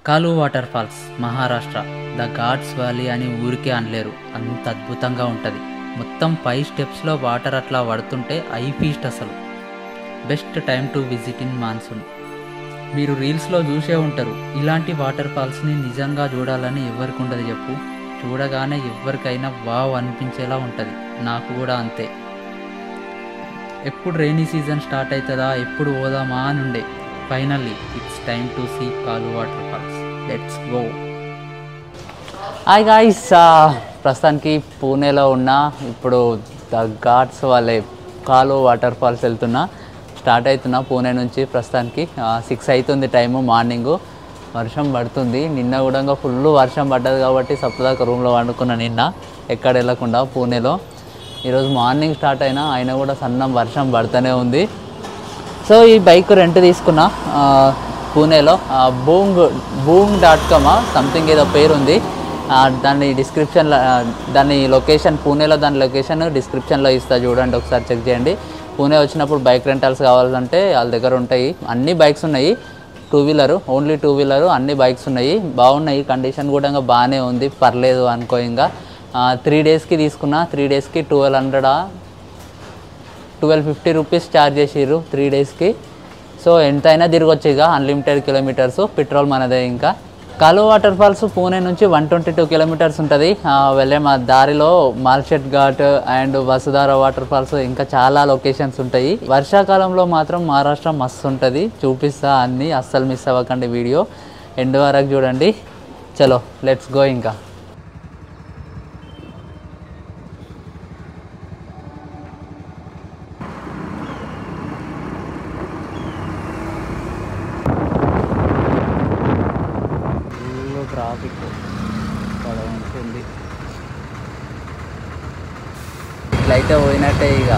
కాలు waterfalls Maharashtra the ghats valley అని ఊరికే అనలేరు, అంత అద్భుతంగా ఉంటుంది. మొత్తం 5 స్టెప్స్లో వాటర్ అట్లా పడుతుంటే ఐ ఫీస్ట్. అసలు best time to visit in monsoon. మీరు రీల్స్లో చూసే ఉంటారు, ఇలాంటి వాటర్ ఫాల్స్ని నిజంగా చూడాలని ఎవరికి ఉండదు చెప్పు. చూడగానే ఎవరికైనా వావ్ అనిపించేలా ఉంటుంది. నాకు కూడా అంతే. ఎప్పుడు రైనీ సీజన్ స్టార్ట్ అవుతుందా, ఎప్పుడు పోదామా అని ఉండే. Finally it's time to see Kalu waterfalls. Let's go. Hi guys, ప్రస్తుతానికి పూణేలో ఉన్నా. ఇప్పుడు ద ఘాట్స్ వాళ్ళే కాలు వాటర్ ఫాల్స్ వెళ్తున్నా. స్టార్ట్ అవుతున్నా పూణే నుంచి. ప్రస్తుతానికి 6 అవుతుంది టైము, మార్నింగు. వర్షం పడుతుంది. నిన్న కూడా ఫుల్ వర్షం పడ్డది కాబట్టి సప్పదాకా రూమ్లో వండుకున్నా నిన్న, ఎక్కడ వెళ్ళకుండా పూణేలో. ఈరోజు మార్నింగ్ స్టార్ట్ అయినా కూడా సన్నం వర్షం పడుతూనే ఉంది. సో ఈ బైక్ రెంట్ తీసుకున్నా పూణేలో. boom.com సంథింగ్ ఏదో పేరు ఉంది. దాని డిస్క్రిప్షన్లో, దాని లొకేషన్, పూణేలో దాని లొకేషన్ డిస్క్రిప్షన్లో ఇస్తా, చూడండి ఒకసారి చెక్ చేయండి. పూణే వచ్చినప్పుడు బైక్ రెంటల్స్ కావాలంటే వాళ్ళ దగ్గర ఉంటాయి. అన్ని బైక్స్ ఉన్నాయి, ఓన్లీ టూ వీలరు అన్ని బైక్స్ ఉన్నాయి. బాగున్నాయి, కండిషన్ కూడా బాగానే ఉంది, పర్లేదు అనుకో. ఇంకా 3 డేస్కి తీసుకున్నా. 3 డేస్కి 1250 రూపీస్ ఛార్జ్ చేసిర్రు 3 డేస్కి. సో ఎంతైనా తిరగొచ్చు ఇక, అన్లిమిటెడ్ కిలోమీటర్స్, పెట్రోల్ మనదే. ఇంకా కాలు వాటర్ ఫాల్స్ పూణే నుంచి 122 కిలోమీటర్స్ ఉంటుంది. వెళ్ళే మా దారిలో Malshej ghat and Vasudhara waterfalls, ఇంకా చాలా లొకేషన్స్ ఉంటాయి. వర్షాకాలంలో మాత్రం మహారాష్ట్ర మస్తు ఉంటుంది, చూపిస్తా అన్నీ. అస్సలు మిస్ అవ్వకండి, వీడియో ఎండ్ వరకు చూడండి. చలో లెట్స్ గో. ఇంకా ట్రాఫిక్ ఉంటుంది, ఇట్లయితే పోయినట్టే. ఇక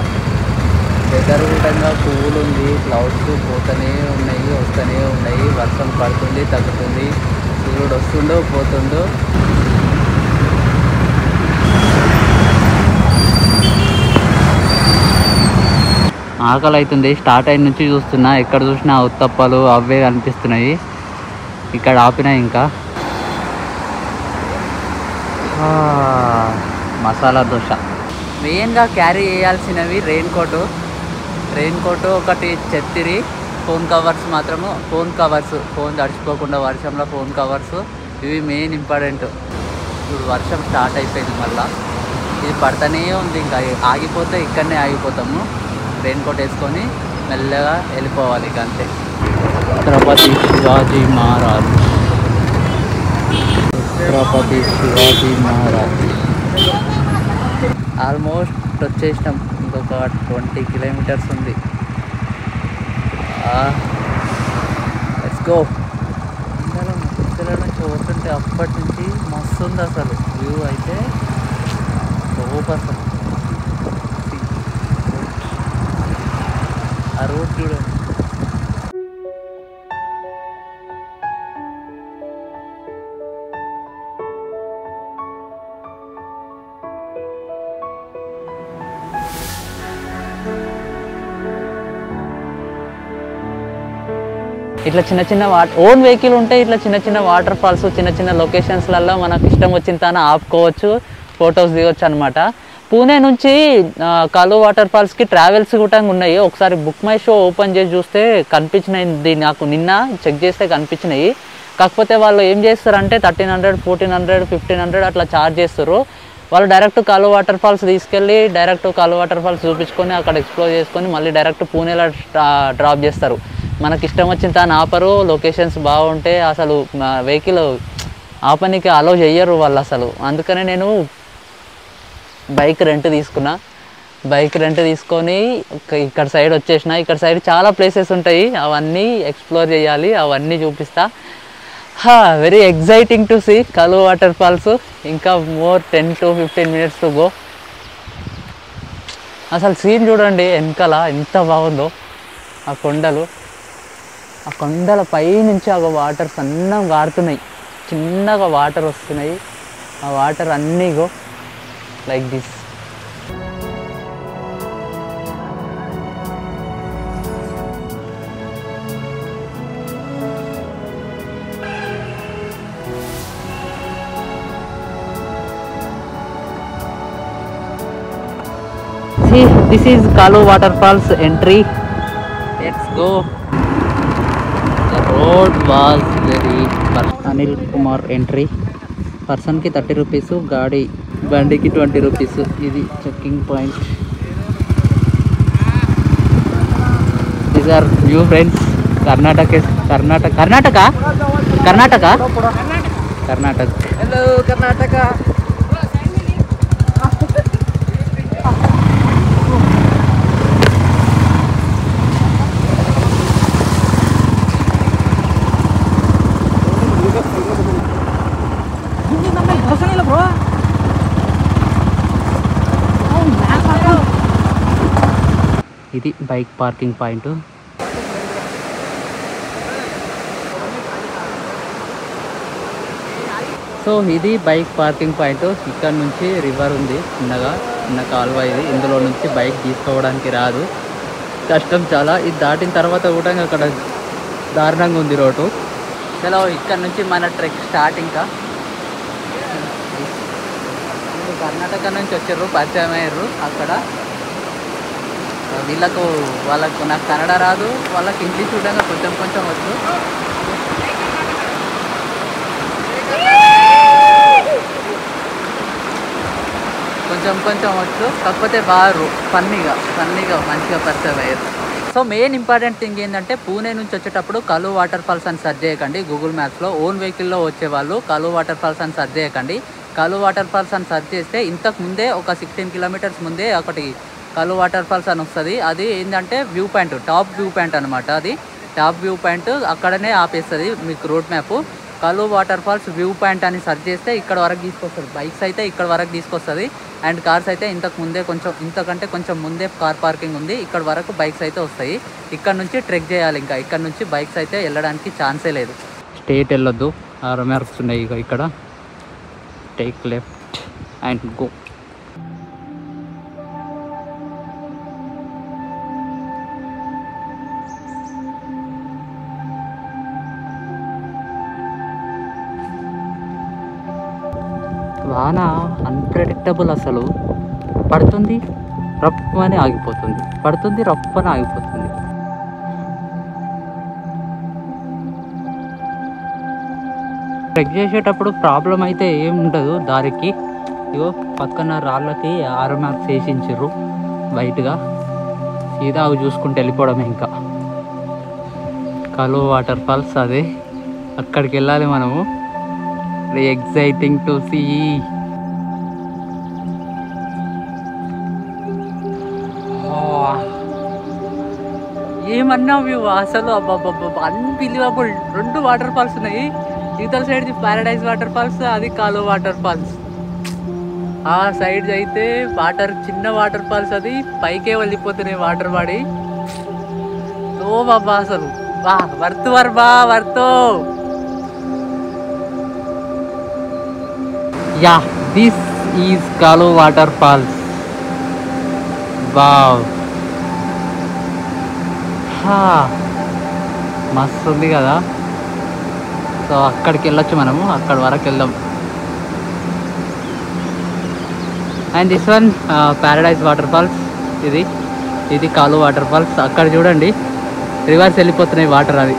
వెదర్ కూడా కూల్ ఉంది, క్లౌడ్స్ పోతూనే ఉన్నాయి, వస్తూనే ఉన్నాయి. వర్షం పడుతుంది, తగ్గుతుంది, సూర్యుడు వస్తుండో పోతుండో. ఆకలి అవుతుంది. స్టార్ట్ అయిన నుంచి చూస్తున్నా, ఎక్కడ చూసినా ఉత్తప్పాలు అవే కనిపిస్తున్నాయి. ఇక్కడ ఆపినా. ఇంకా మసాలా దోశ. మెయిన్గా క్యారీ చేయాల్సినవి రెయిన్ కోటు ఒకటి, చెత్తిరి, ఫోన్ కవర్స్ మాత్రము. ఫోన్ తడిచిపోకుండా వర్షంలో ఫోన్ కవర్స్, ఇవి మెయిన్ ఇంపార్టెంట్. ఇప్పుడు వర్షం స్టార్ట్ అయిపోయింది, మళ్ళీ ఇది పడుతూనే ఉంది. ఇంకా ఆగిపోతే ఇక్కడనే ఆగిపోతాము. రెయిన్ కోట్ వేసుకొని మెల్లగా వెళ్ళిపోవాలి ఇక, అంతే. ఛత్రపతి శివాజీ మహారాజ్. ఆల్మోస్ట్ వచ్చేసినాం. ఇంకొక 20 కిలోమీటర్స్ ఉంది. Let's go. ముక్కల నుంచి పోతుంటే అప్పటి నుంచి మస్తు ఉంది అసలు. వ్యూ అయితే సూపర్ అసలు. ఆ రోడ్ చూడండి. ఇట్లా చిన్న ఓన్ వెహికల్ ఉంటే ఇట్లా చిన్న వాటర్ ఫాల్స్, చిన్న లొకేషన్స్లలో మనకు ఇష్టం వచ్చిన తాను ఆపుకోవచ్చు, ఫొటోస్ దిగొచ్చు అనమాట. పూణే నుంచి కాలు వాటర్ ఫాల్స్కి ట్రావెల్స్ కూడా ఉన్నాయి. ఒకసారి బుక్ మై షో ఓపెన్ చేసి చూస్తే కనిపించినాయి, నాకు నిన్న చెక్ చేస్తే కనిపించినాయి. కాకపోతే వాళ్ళు ఏం చేస్తారంటే 1300, 1400, 1500 అట్లా ఛార్జ్ చేస్తారు. వాళ్ళు డైరెక్ట్ కాలు వాటర్ ఫాల్స్ తీసుకెళ్ళి డైరెక్ట్ కాలు వాటర్ ఫాల్స్ చూపించుకొని అక్కడ ఎక్స్ప్లోర్ చేసుకొని మళ్ళీ డైరెక్ట్ పూణేలో డ్రాప్ చేస్తారు. మనకి ఇష్టం వచ్చిన తాను ఆపరు. లొకేషన్స్ బాగుంటే అసలు వెహికల్ ఆపనికి అలో చెయ్యరు వాళ్ళు అసలు. అందుకనే నేను బైక్ రెంట్ తీసుకొని ఇక్కడ సైడ్ వచ్చేసిన. ఇక్కడ సైడ్ చాలా ప్లేసెస్ ఉంటాయి, అవన్నీ ఎక్స్ప్లోర్ చేయాలి, అవన్నీ చూపిస్తా. Very exciting to see Kalu waterfalls. ఇంకా more 10 to 15 minutes to go. అసలు సీన్ చూడండి వెనకాల ఎంత బాగుందో. ఆ కొండల పై నుంచి ఆ వాటర్ సన్నగా గారుతున్నాయి, చిన్నగా వాటర్ వస్తున్నాయి. ఆ వాటర్ అన్నీ go like this. See, this is Kalu waterfalls entry. Let's go. The road was very Anil Kumar entry. Person ki 30 rupees, బండికి 20 rupees. ఇది checking point. These are view friends. Karnataka. Hello Karnataka. ఇది bike parking point. So ఇది bike parking point. ఇక్కడ నుంచి river ఉంది, చిన్న కాలువ ఇది. ఇందులో నుంచి బైక్ తీసుకోవడానికి రాదు, కష్టం చాలా. ఇది దాటిన తర్వాత కూడా అక్కడ దారుణంగా ఉంది రోడ్డు. చలో ఇక్కడ నుంచి మన ట్రెక్ స్టార్ట్. ఇంకా కర్ణాటక నుంచి వచ్చారు, పరిచయం అయ్యారు. అక్కడ వాళ్ళకు నాకు కన్నడ రాదు, వాళ్ళకి ఇంగ్లీష్ చూడగా కొంచెం వచ్చు. కొంచెం వచ్చు, కాకపోతే బాగా ఫన్నీగా మంచిగా పరిచయం అయ్యారు. సో మెయిన్ ఇంపార్టెంట్ థింగ్ ఏంటంటే పూణే నుంచి వచ్చేటప్పుడు కలు వాటర్ ఫాల్స్ అని సెర్చ్ చేయకండి గూగుల్ మ్యాప్స్లో. ఓన్ వెహికల్లో వచ్చేవాళ్ళు కలు వాటర్ ఫాల్స్ అని సెర్చ్ చేయకండి. కలు వాటర్ ఫాల్స్ అని సెర్చ్ చేస్తే ఇంతకు ముందే ఒక 16 కిలోమీటర్స్ ముందే ఒకటి కలు వాటర్ ఫాల్స్ అని వస్తుంది. అది ఏంటంటే view point, top view point అనమాట. అది టాప్ వ్యూ పాయింట్, అక్కడనే ఆపేస్తుంది మీకు రోడ్ మ్యాప్. కలు వాటర్ ఫాల్స్ వ్యూ పాయింట్ అని సెర్చ్ చేస్తే ఇక్కడ వరకు తీసుకొస్తుంది. బైక్స్ అయితే ఇక్కడ వరకు తీసుకొస్తుంది, అండ్ కార్స్ అయితే ఇంతకంటే కొంచెం ముందే కార్ పార్కింగ్ ఉంది. ఇక్కడ వరకు బైక్స్ అయితే వస్తాయి. ఇక్కడ నుంచి ట్రెక్ చేయాలి. ఇంకా ఇక్కడ నుంచి బైక్స్ అయితే వెళ్ళడానికి ఛాన్సే లేదు. స్ట్రేట్ వెళ్ళొద్దు, రిమార్క్స్ ఉన్నాయి ఇక్కడ. Take left and go. వాన అన్ప్రెడిక్టబుల్. అసలు పడుతుంది, రప్పని ఆగిపోతుంది, పడుతుంది, రప్పని ఆగిపోతుంది. ట్రెక్ చేసేటప్పుడు ప్రాబ్లం అయితే ఏం ఉండదు దారికి. ఇగో పక్కన రాళ్ళకి ఆరో మార్క్స్ వేసించారు వైట్గా. సీదా అవి చూసుకుంటూ వెళ్ళిపోవడమే. ఇంకా కలు వాటర్ ఫాల్స్ అదే, అక్కడికి వెళ్ళాలి మనము. Exciting to see. ఏమన్నా వ్యూ అసలు, అబ్బాబ్బాబ్బా అన్బిలీవబుల్. 2 వాటర్ ఫాల్స్ ఉన్నాయి. ఇతర సైడ్ ప్యారడైజ్ వాటర్ ఫాల్స్, అది కాలు వాటర్ ఫాల్స్. ఆ సైడ్ అయితే చిన్న వాటర్ ఫాల్స్, అది పైకే వెళ్ళిపోతున్నాయి వాటర్ పడి. ఓ బాబా అసలు worth. Yeah, this is Kalu waterfalls. Wow. మస్తు ఉంది కదా. సో అక్కడికి వెళ్ళొచ్చు మనము, అక్కడి వరకు వెళ్దాం. And this one paradise waterfalls. ఇది కాలు వాటర్ ఫాల్స్. అక్కడ చూడండి రివర్స్ వెళ్ళిపోతున్నాయి వాటర్. అది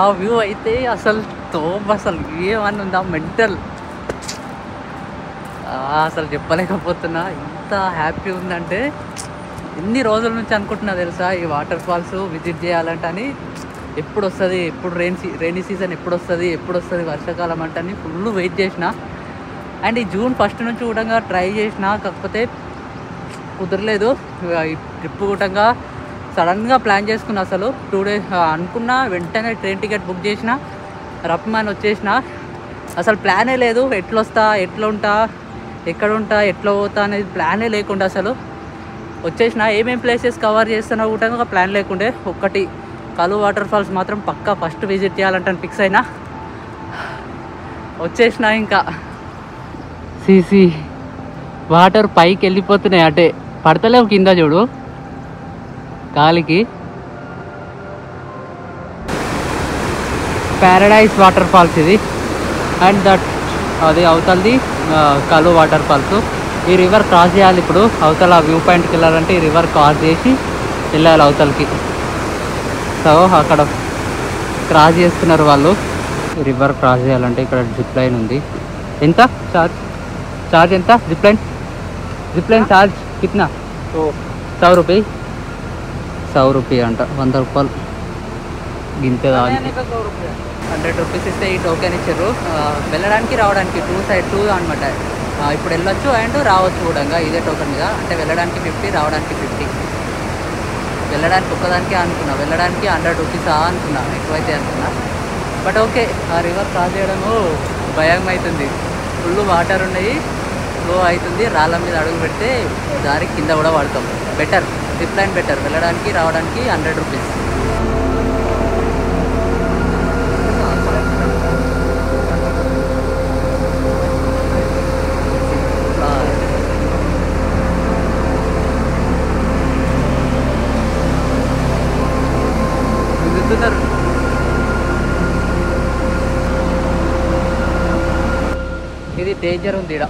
ఆ వ్యూ అయితే అసలు అసలు ఏమని ఉందా మెంటల్. అసలు చెప్పలేకపోతున్నా, ఎంత హ్యాపీ ఉందంటే. ఎన్ని రోజుల నుంచి అనుకుంటున్నా తెలుసా ఈ వాటర్ ఫాల్స్ విజిట్ చేయాలంటే అని. ఎప్పుడు వస్తుంది, ఎప్పుడు రైనీ సీజన్ ఎప్పుడు వస్తుంది వర్షాకాలం అంటే అని ఫుల్ వెయిట్ చేసిన. అండ్ ఈ జూన్ 1 నుంచి కూడా ట్రై చేసిన, కాకపోతే కుదరలేదు. ఈ ట్రిప్ కూడా సడన్గా ప్లాన్ చేసుకున్నా. అసలు 2 days అనుకున్నా, వెంటనే ట్రైన్ టికెట్ బుక్ చేసిన, రప్మాన్ వచ్చేసిన. అసలు ప్లానే లేదు, ఎట్లా ఉంటా, ఎక్కడ ఉంటా, ఎట్లా పోతా అనేది ప్లానే లేకుండా అసలు వచ్చేసిన. ఏమేమి ప్లేసెస్ కవర్ చేస్తున్నా కూడా ఒక ప్లాన్ లేకుండే. ఒక్కటి కలు వాటర్ ఫాల్స్ మాత్రం పక్కా ఫస్ట్ విజిట్ చేయాలంటే ఫిక్స్ అయినా. వచ్చేసిన ఇంకా సీసీ వాటర్ పైకి వెళ్ళిపోతున్నాయి, అటే పడతలేవు కింద చూడు గాలికి. ప్యారడైజ్ వాటర్ ఫాల్స్ ఇది. అండ్ దట్ అది అవతలది కలు వాటర్ ఫాల్స్. ఈ రివర్ క్రాస్ చేయాలి ఇప్పుడు. అవతల వ్యూ పాయింట్కి వెళ్ళాలంటే ఈ రివర్ క్రాస్ చేసి వెళ్ళాలి అవతలకి. సో అక్కడ క్రాస్ చేస్తున్నారు వాళ్ళు. రివర్ క్రాస్ చేయాలంటే ఇక్కడ జిప్ లైన్ ఉంది. ఎంత చార్జ్ ఎంత జిప్ లైన్ చార్జ్ కిतना 100 రూపాయి 100 రూపాయి అంట. 100 రూపాయలు గింతే. 100 రూపీస్ ఇస్తే ఈ టోకెన్ ఇచ్చారు. వెళ్ళడానికి రావడానికి 2 అనమాట. ఇప్పుడు వెళ్ళొచ్చు అండ్ రావచ్చు కూడా ఇదే టోకెన్ మీద. అంటే వెళ్ళడానికి 50, రావడానికి 50. వెళ్ళడానికి ఒక్కదానికే అనుకున్నా, వెళ్ళడానికి 100 రూపీస్ అనుకున్నా, ఎక్కువైతే అనుకున్నా. బట్ ఓకే, ఆ రివర్ క్రాస్ చేయడము భయం అవుతుంది. ఫుల్ వాటర్ ఉన్నాయి, ఫ్లో అవుతుంది. రాళ్ళ మీద అడుగు పెడితే దారి కింద కూడా పడతాం. Better zip line better. వెళ్ళడానికి రావడానికి 100 రూపీస్. ఇది డేంజర్ ఉంది ఇక్కడ.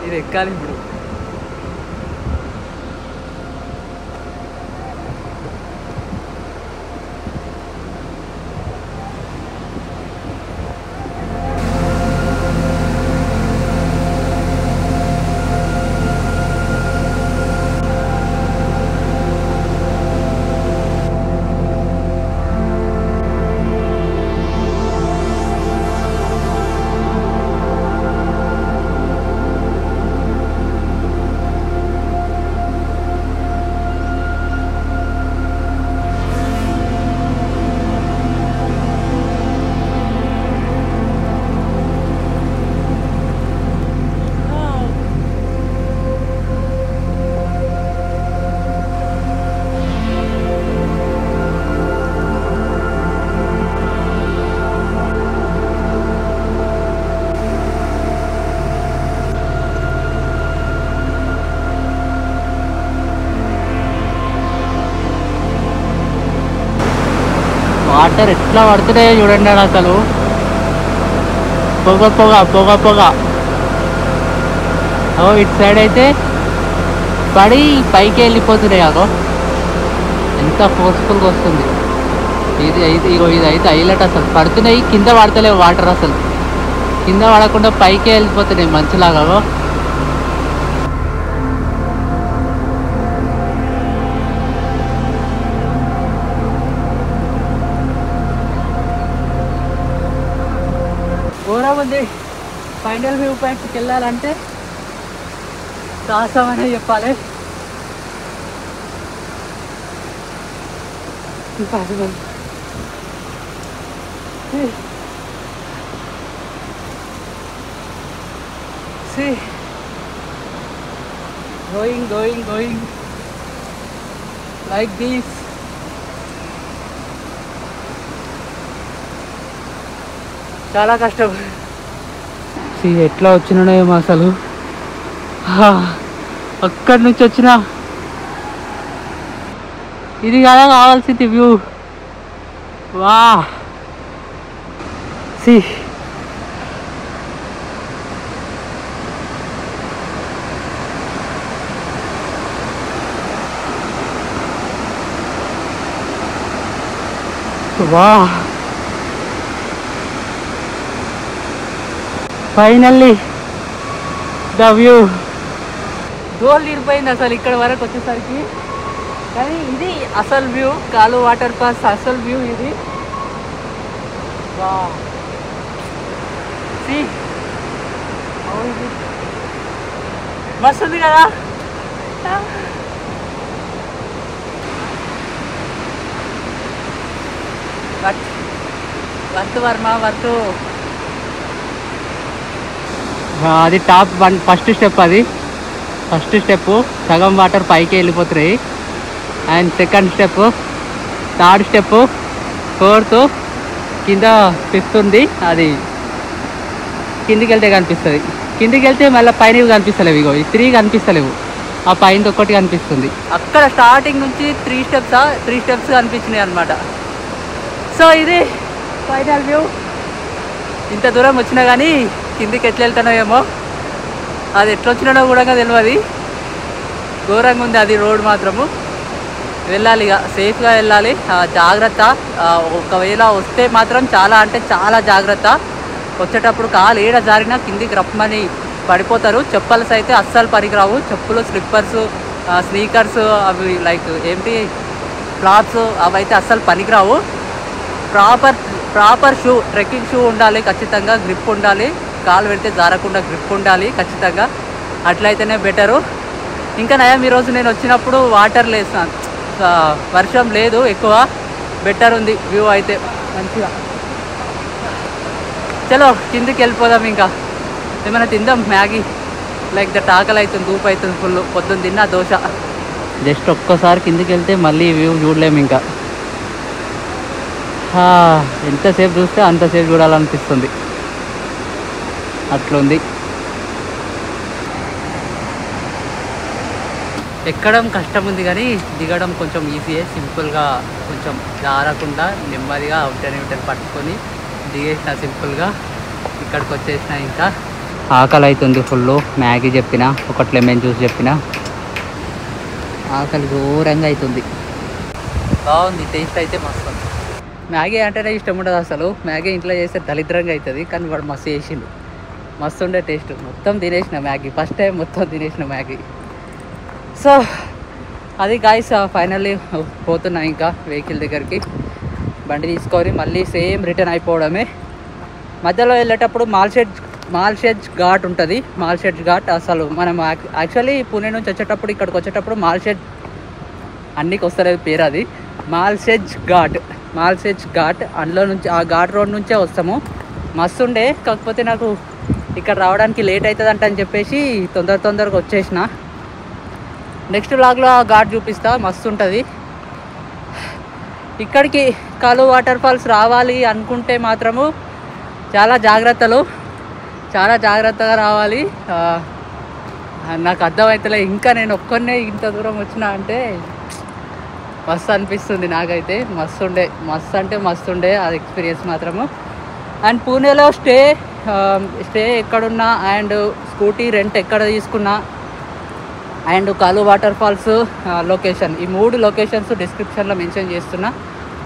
ఇది ఎక్కాలి ఇప్పుడు. వాటర్ ఎట్లా పడుతున్నాయో చూడండి అసలు. పొగ పొగ పొగ పొగ. ఇటు సైడ్ అయితే పడి పైకి వెళ్ళిపోతున్నాయి. అగో ఎంత ఫోర్స్ఫుల్గా వస్తుంది. ఇది అయితే హైలైట్. అసలు పడుతున్నాయి, కింద పడతలేవు వాటర్. అసలు కింద పడకుండా పైకే వెళ్ళిపోతున్నాయి మంచిలాగా. ఘోరం ఉంది. ఫైనల్ వ్యూ పాయింట్కి వెళ్ళాలంటే సాహసం అనే చెప్పాలి. Impossible. See, going like this. చాలా కష్టం. ఎట్లా వచ్చినాయేమో అసలు. అక్కడి నుంచి వచ్చిన ఇది కదా కావాల్సింది వ్యూ. వా సి వా ఫైనల్లీ ద వ్యూ. గోల్ తీరిపోయింది అసలు ఇక్కడ వరకు వచ్చేసరికి. కానీ ఇది అసలు వ్యూ, కాలు వాటర్ ఫాల్స్ అసలు వ్యూ ఇది. వా సి మస్తు ఉంది కదా. Worth Varma worth. అది టాప్ 1 ఫస్ట్ స్టెప్. అది ఫస్ట్ స్టెప్ సగం వాటర్ పైకి వెళ్ళిపోతున్నాయి. And second step, third step, fourth, కింద 5th ఉంది. అది కిందికి వెళ్తే కనిపిస్తుంది. కిందికి వెళ్తే మళ్ళీ పైన కనిపిస్తలేవు. ఇగో ఈ 3 కనిపిస్తలేవు. ఆ పైన ఒక్కటి కనిపిస్తుంది. అక్కడ స్టార్టింగ్ నుంచి 3 స్టెప్స్ కనిపించినాయి అనమాట. సో ఇది ఫైనల్ వ్యూ. ఇంత దూరం వచ్చినా కానీ కిందికి ఎట్లా వెళ్తానో ఏమో, అది ఎట్లా వచ్చినానో కూడా తెలియదు. ఘోరంగా ఉంది అది రోడ్ మాత్రము. వెళ్ళాలి ఇక, సేఫ్గా వెళ్ళాలి, జాగ్రత్త. ఒకవేళ వస్తే మాత్రం చాలా అంటే చాలా జాగ్రత్త. వచ్చేటప్పుడు కాలు ఏడ జారినా కిందికి రప్పమని పడిపోతారు. చెప్పల్స్ అయితే అస్సలు పనికిరావు. చెప్పులు, స్లిప్పర్స్, స్నీకర్స్, అవి లైక్ ఏంటి ఫ్లాట్స్, అవి అయితే అస్సలు పనికిరావు. ప్రాపర్ షూ, ట్రెక్కింగ్ షూ ఉండాలి ఖచ్చితంగా. గ్రిప్ ఉండాలి, కాలు పెడితే జారకుండా గ్రిప్ ఉండాలి ఖచ్చితంగా. అట్లయితేనే బెటరు. ఇంకా నయం ఈరోజు నేను వచ్చినప్పుడు వాటర్ లేసాను, వర్షం లేదు ఎక్కువ. బెటర్ ఉంది వ్యూ అయితే మంచిగా. చలో కిందికి వెళ్ళిపోదాం. ఇంకా ఏమైనా తిందాం, మ్యాగీ లైక్ దట్. ఆకలి అవుతుంది, ధూపు అవుతుంది ఫుల్. పొద్దున్న తిన్నా దోశ. జస్ట్ ఒక్కసారి కిందికి వెళ్తే మళ్ళీ వ్యూ చూడలేము ఇంకా. ఎంతసేపు చూస్తే అంతసేపు చూడాలనిపిస్తుంది, అట్లుంది. ఎక్కడం కష్టం ఉంది కానీ దిగడం కొంచెం ఈజీయే, సింపుల్గా. కొంచెం జారకుండా నెమ్మదిగా అవుటని పట్టుకొని దిగేసిన సింపుల్గా. ఇక్కడికి వచ్చేసిన. ఇంకా ఆకలి అవుతుంది ఫుల్. మ్యాగీ చెప్పిన, ఒకటి లెమన్ జ్యూస్ చెప్పిన. ఆకలి ఘోరంగా అవుతుంది. బాగుంది, టేస్ట్ అయితే మస్తు. మ్యాగీ అంటేనే ఇష్టం ఉండదు అసలు. మ్యాగీ ఇంట్లో చేస్తే దరిద్రంగా అవుతుంది, కానీ వాడు మస్తు చేసిండు. మస్తు ఉండే టేస్ట్. మొత్తం తినేసిన మ్యాగీ, ఫస్ట్ టైం మొత్తం తినేసిన మ్యాగీ. సో అది గాయస్, ఫైనల్లీ పోతున్నా ఇంకా వెహికల్ దగ్గరికి. బండి తీసుకొని మళ్ళీ సేమ్ రిటర్న్ అయిపోవడమే. మధ్యలో వెళ్ళేటప్పుడు మాల్షెజ్ ఘాట్ ఉంటుంది. మాల్షెజ్ ఘాట్ అసలు మనం యాక్చువల్లీ పూణే నుంచి వచ్చేటప్పుడు, ఇక్కడికి వచ్చేటప్పుడు మాల్షెజ్ అన్నికి వస్తలేదు పేరు, అది మాల్షెజ్ ఘాట్. అందులో నుంచి ఆ ఘాట్ రోడ్ నుంచే వస్తాము. మస్తు ఉండే, కాకపోతే నాకు ఇక్కడ రావడానికి లేట్ అవుతుందంట అని చెప్పేసి తొందరగా వచ్చేసిన. నెక్స్ట్ వ్లాగ్లో ఆ ఘాట్ చూపిస్తా, మస్తు ఉంటుంది. ఇక్కడికి కాలు వాటర్ ఫాల్స్ రావాలి అనుకుంటే మాత్రము చాలా జాగ్రత్తగా రావాలి. నాకు అర్థమవుతలే ఇంకా, నేను ఒక్కనే ఇంత దూరం వచ్చినా అంటే మస్తు అనిపిస్తుంది నాకైతే. మస్తు ఉండే అది ఎక్స్పీరియన్స్ మాత్రము. అండ్ పూణేలో స్టే ఎక్కడున్నా, అండ్ స్కూటీ రెంట్ ఎక్కడ తీసుకున్నా, అండ్ కాలు వాటర్ ఫాల్స్ లొకేషన్, ఈ 3 లొకేషన్స్ డిస్క్రిప్షన్లో మెన్షన్ చేస్తున్నా.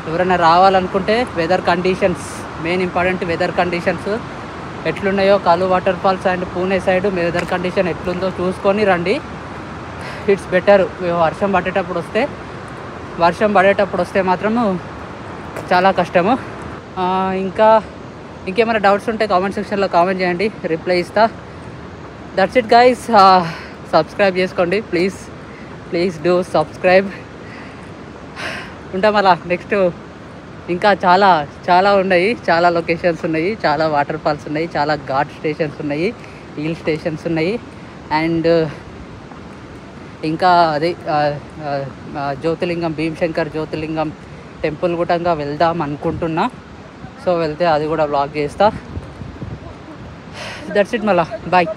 ఎవరైనా రావాలనుకుంటే weather conditions, main important weather conditions ఎట్లున్నాయో, Kalu waterfalls and Pune side weather condition ఎట్లుందో చూసుకొని రండి. It's better. వర్షం పడేటప్పుడు వస్తే మాత్రము చాలా కష్టము. ఇంకేమైనా డౌట్స్ ఉంటే కామెంట్ సెక్షన్లో కామెంట్ చేయండి, రిప్లై ఇస్తా. That's it guys. సబ్స్క్రైబ్ చేసుకోండి ప్లీజ్ డూ సబ్స్క్రైబ్. ఉంటాం అలా. నెక్స్ట్ ఇంకా చాలా ఉన్నాయి, చాలా లొకేషన్స్ ఉన్నాయి, చాలా వాటర్ ఫాల్స్ ఉన్నాయి, చాలా ఘాట్ స్టేషన్స్ ఉన్నాయి, హిల్ స్టేషన్స్ ఉన్నాయి. అండ్ ఇంకా అదే జ్యోతిర్లింగం, భీమశంకర్ జ్యోతిర్లింగం టెంపుల్ కూడా వెళ్దాం అనుకుంటున్నా. సో వెళ్తే అది కూడా వ్లాగ్ చేస్తా. That's it. మళ్ళా బాయ్.